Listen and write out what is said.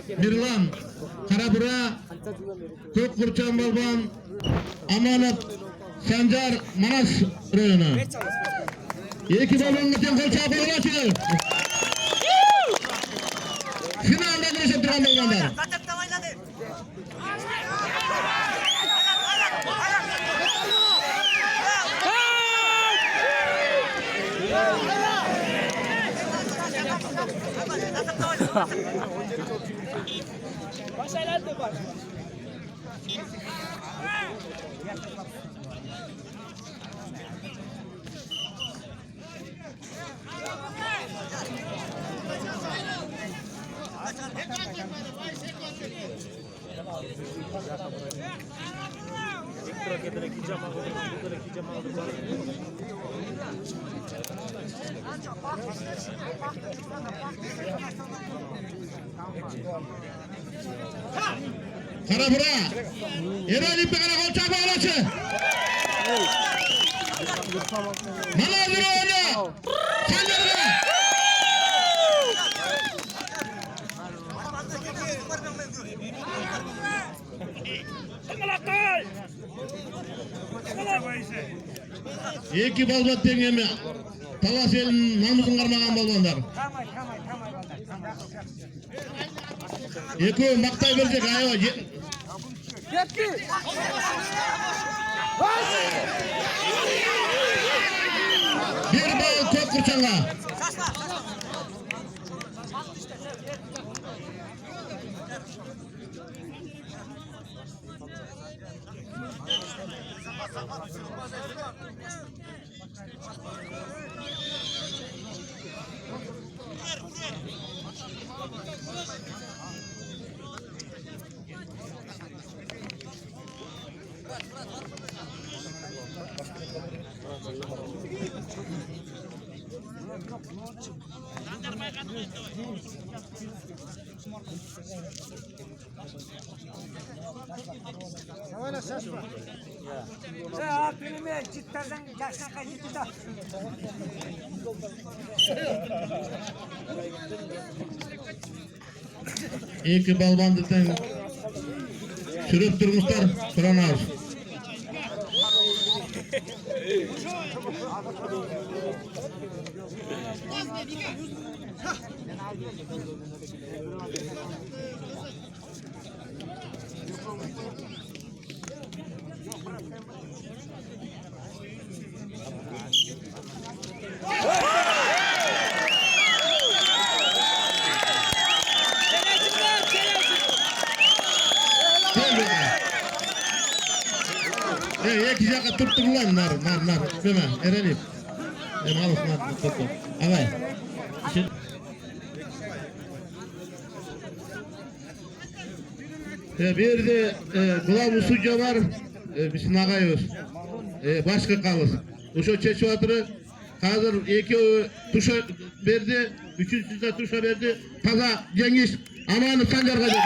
Mirlan, Karabura, Kökkurçan Balban, Amanat, Sancar, Manas rayonu. İki balonga ten kol çapı ulaşıyor. Finalda görüşüp duran balonlar. Başaylar da var. Karabura, Erolip Bekara kol çapı ulaşıyor. Manas rayonu, Sancar'da. İki balbat tengemi. Talas elin namızın karmagan balbanlar. İki maktay verecek ayva. Yetti. Bir bal Kökkurçan'a. Öyle ses var. Ya filmi cidden yaşına kaçtı da. İki balbandıktan sürüp durmuşlar. Turan ağır. İki jaka tuttum lan nar. Deme Erenip. Malık nar tuttum. Ağay. Bir de Kılavuz Suca var. Bizim ağayız. Başka kalır. Uşo çeşvatırı hazır iki tuşa verdi. Üçüncüsü de tuşa verdi. Taza Cengiz Amanı Sancar'a verdi.